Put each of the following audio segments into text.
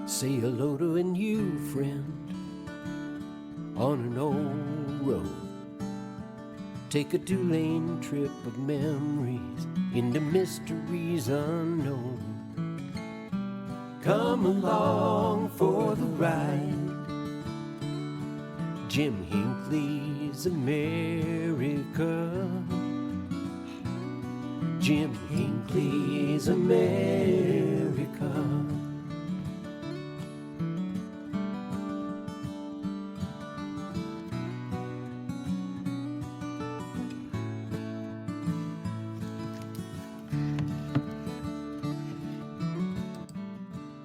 Say hello to a new friend on an old road. Take a two-lane trip of memories into mysteries unknown. Come along for the ride. Jim Hinckley's America. Jim Hinckley's America.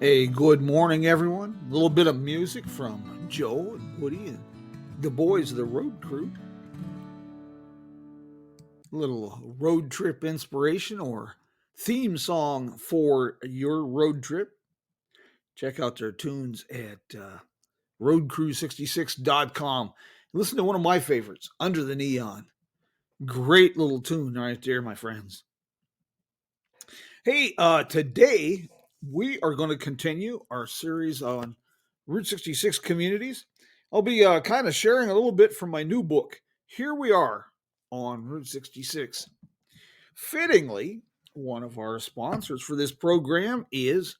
Hey, good morning, everyone. A little bit of music from Joe and Woody and the boys of the road crew. A little road trip inspiration or theme song for your road trip. Check out their tunes at roadcrew66.com. Listen to one of my favorites, Under the Neon. Great little tune right there, my friends. Hey, today we are going to continue our series on Route 66 communities. I'll be kind of sharing a little bit from my new book. Here we are on Route 66. Fittingly, one of our sponsors for this program is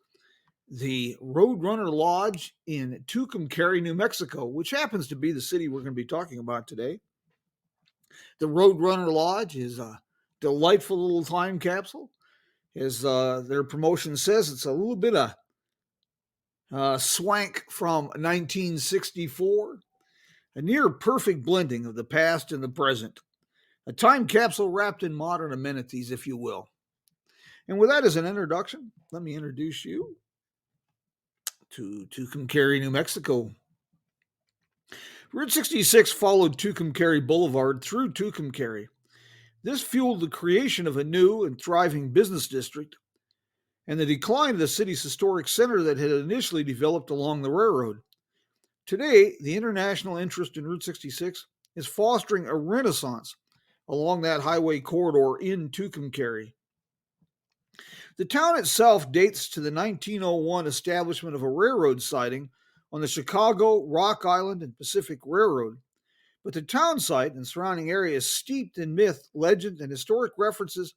the Roadrunner Lodge in Tucumcari, New Mexico, which happens to be the city we're going to be talking about today. The Roadrunner Lodge is a delightful little time capsule. As their promotion says, it's a little bit of swank from 1964, a near perfect blending of the past and the present, a time capsule wrapped in modern amenities, if you will. And with that as an introduction, let me introduce you to Tucumcari, New Mexico. Route 66 followed Tucumcari Boulevard through Tucumcari. This fueled the creation of a new and thriving business district and the decline of the city's historic center that had initially developed along the railroad. Today, the international interest in Route 66 is fostering a renaissance along that highway corridor in Tucumcari. The town itself dates to the 1901 establishment of a railroad siding on the Chicago, Rock Island, and Pacific Railroad, but the town site and surrounding area is steeped in myth, legend, and historic references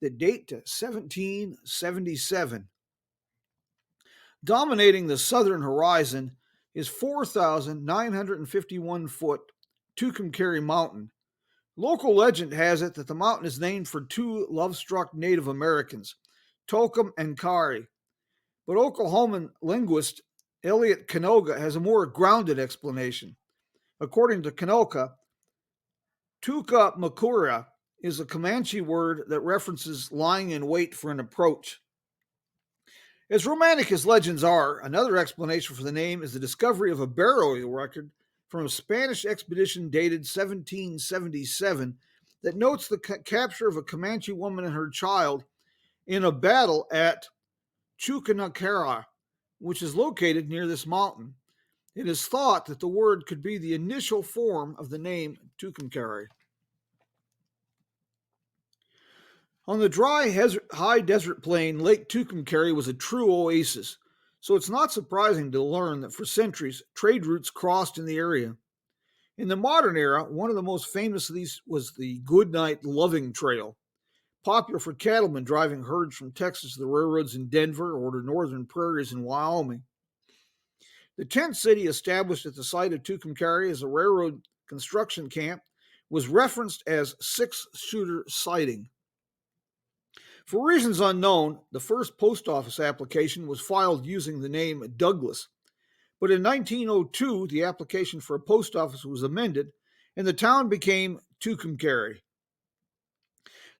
that date to 1777. Dominating the southern horizon is 4,951 foot Tucumcari Mountain. Local legend has it that the mountain is named for two love-struck Native Americans, Tucumcari. But Oklahoman linguist Elliot Canoga has a more grounded explanation. According to Canoga, Tucumcari is a Comanche word that references lying in wait for an approach. As romantic as legends are, another explanation for the name is the discovery of a burial record from a Spanish expedition dated 1777 that notes the capture of a Comanche woman and her child in a battle at Tucumcari, which is located near this mountain. It is thought that the word could be the initial form of the name Tucumcari. On the dry, high desert plain, Lake Tucumcari was a true oasis, so it's not surprising to learn that for centuries, trade routes crossed in the area. In the modern era, one of the most famous of these was the Goodnight Loving Trail, popular for cattlemen driving herds from Texas to the railroads in Denver or to northern prairies in Wyoming. The tent city established at the site of Tucumcari as a railroad construction camp was referenced as Six-Shooter Siding. For reasons unknown, the first post office application was filed using the name Douglas. But in 1902, the application for a post office was amended, and the town became Tucumcari.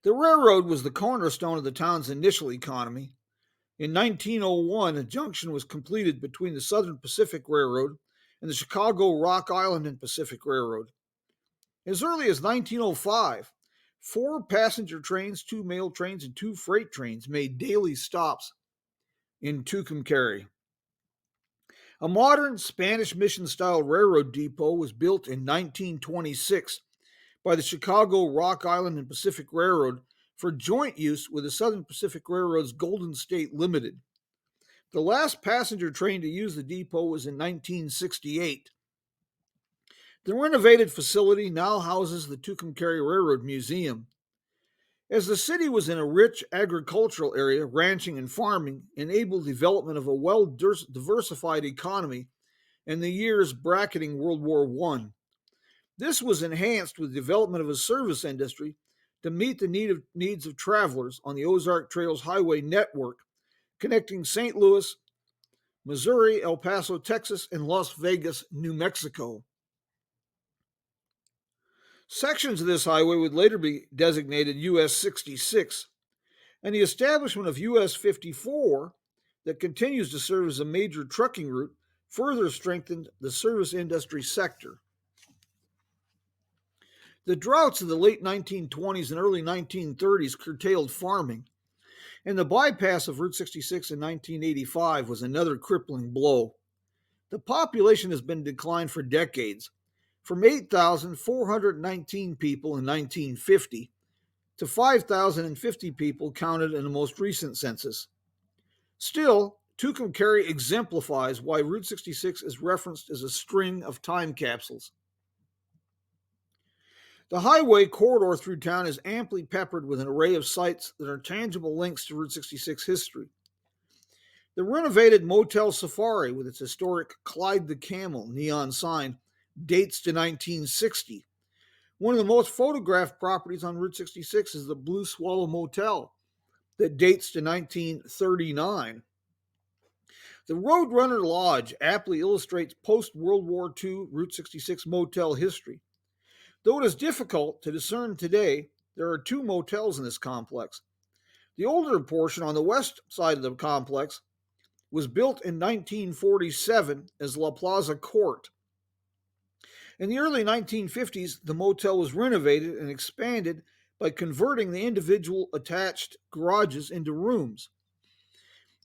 The railroad was the cornerstone of the town's initial economy. In 1901, a junction was completed between the Southern Pacific Railroad and the Chicago, Rock Island, and Pacific Railroad. As early as 1905, 4 passenger trains, 2 mail trains, and 2 freight trains made daily stops in Tucumcari. A modern Spanish mission-style railroad depot was built in 1926 by the Chicago, Rock Island, and Pacific Railroad for joint use with the Southern Pacific Railroad's Golden State Limited. The last passenger train to use the depot was in 1968. The renovated facility now houses the Tucumcari Railroad Museum. As the city was in a rich agricultural area, ranching and farming enabled development of a well-diversified economy in the years bracketing World War I. This was enhanced with the development of a service industry to meet the needs of travelers on the Ozark Trails Highway network, connecting St. Louis, Missouri, El Paso, Texas, and Las Vegas, New Mexico. Sections of this highway would later be designated US 66, and the establishment of US 54, that continues to serve as a major trucking route, further strengthened the service industry sector. The droughts of the late 1920s and early 1930s curtailed farming, and the bypass of Route 66 in 1985 was another crippling blow. The population has been in decline for decades, from 8,419 people in 1950 to 5,050 people counted in the most recent census. Still, Tucumcari exemplifies why Route 66 is referenced as a string of time capsules. The highway corridor through town is amply peppered with an array of sites that are tangible links to Route 66 history. The renovated Motel Safari, with its historic Clyde the Camel neon sign, dates to 1960. One of the most photographed properties on Route 66 is the Blue Swallow Motel, that dates to 1939. The Roadrunner Lodge aptly illustrates post-World War II Route 66 motel history. Though it is difficult to discern today, there are two motels in this complex. The older portion on the west side of the complex was built in 1947 as La Plaza Court. In the early 1950s, the motel was renovated and expanded by converting the individual attached garages into rooms.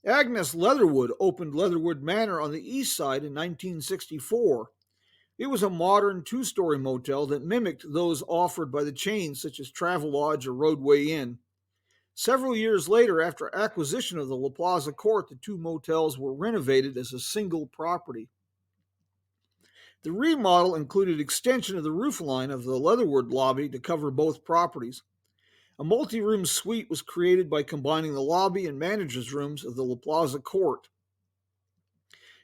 Agnes Leatherwood opened Leatherwood Manor on the east side in 1964. It was a modern two-story motel that mimicked those offered by the chains such as Travelodge or Roadway Inn. Several years later, after acquisition of the La Plaza Court, the two motels were renovated as a single property. The remodel included extension of the roofline of the Leatherwood lobby to cover both properties. A multi-room suite was created by combining the lobby and manager's rooms of the La Plaza Court.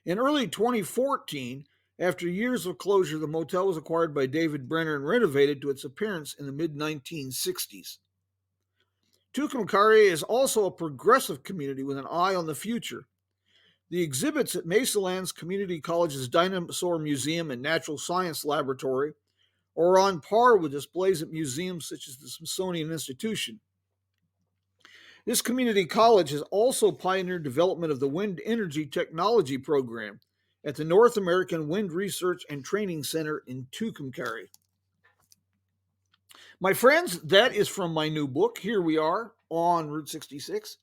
In early 2014, after years of closure, the motel was acquired by David Brenner and renovated to its appearance in the mid-1960s. Tucumcari is also a progressive community with an eye on the future. The exhibits at Mesalands Community College's Dinosaur Museum and Natural Science Laboratory are on par with displays at museums such as the Smithsonian Institution. This community college has also pioneered development of the Wind Energy Technology Program at the North American Wind Research and Training Center in Tucumcari. My friends, that is from my new book. Here we are on Route 66.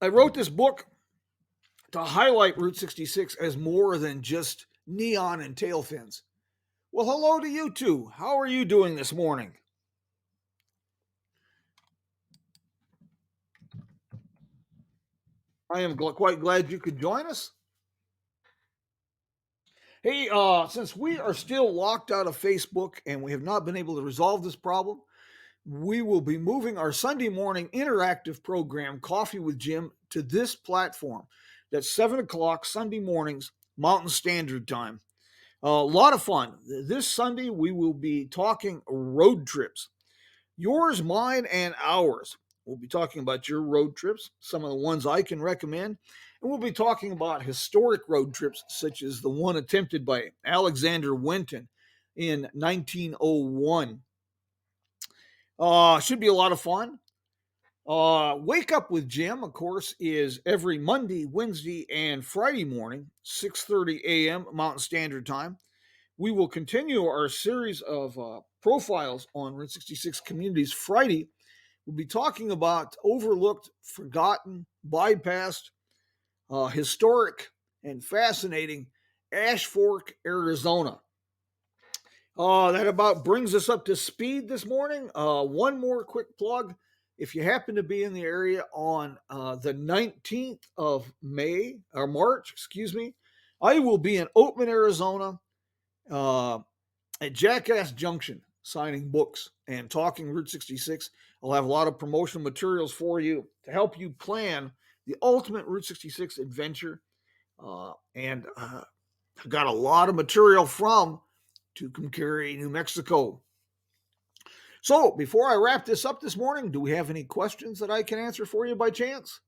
I wrote this book to highlight Route 66 as more than just neon and tail fins. Well, hello to you too. How are you doing this morning? I am quite glad you could join us. Hey, since we are still locked out of Facebook and we have not been able to resolve this problem, we will be moving our Sunday morning interactive program, Coffee with Jim, to this platform. That's 7 o'clock Sunday mornings, Mountain Standard Time. A lot of fun. This Sunday, we will be talking road trips. Yours, mine, and ours. We'll be talking about your road trips, some of the ones I can recommend, and we'll be talking about historic road trips, such as the one attempted by Alexander Winton in 1901. Should be a lot of fun. Wake Up with Jim, of course, is every Monday, Wednesday, and Friday morning, 6:30 a.m. Mountain Standard Time. We will continue our series of profiles on Route 66 communities. Friday, we'll be talking about overlooked, forgotten, bypassed, historic, and fascinating Ash Fork, Arizona. That about brings us up to speed this morning. One more quick plug. if you happen to be in the area on the 19th of March, I will be in Oatman, Arizona, at Jackass Junction, signing books and talking Route 66. I'll have a lot of promotional materials for you to help you plan the ultimate Route 66 adventure. And I've got a lot of material from Tucumcari, New Mexico. So before I wrap this up this morning, do we have any questions that I can answer for you by chance?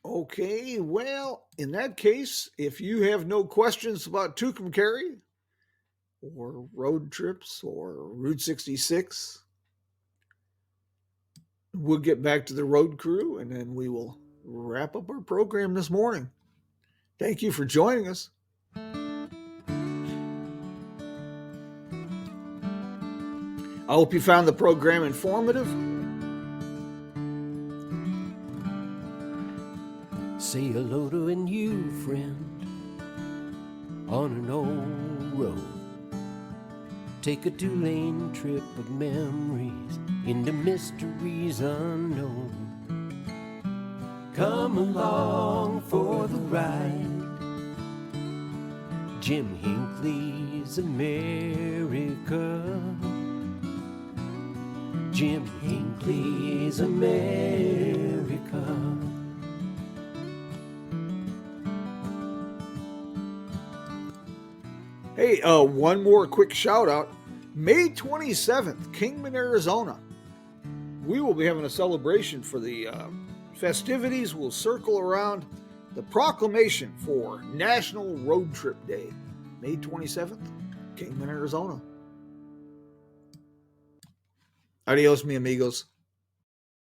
Okay, well, in that case, if you have no questions about Tucumcari or road trips or Route 66, we'll get back to the road crew and then we will wrap up our program this morning. Thank you for joining us. I hope you found the program informative. Say hello to a new friend on an old road. Take a 2-lane trip of memories into mysteries unknown. Come along for the ride. Jim Hinckley's America. Jim Hinckley's America. Hey, one more quick shout out. May 27th, Kingman, Arizona. We will be having a celebration for the festivities. Will circle around the proclamation for National Road Trip Day. May 27th, Kingman, Arizona. Adios, mi amigos.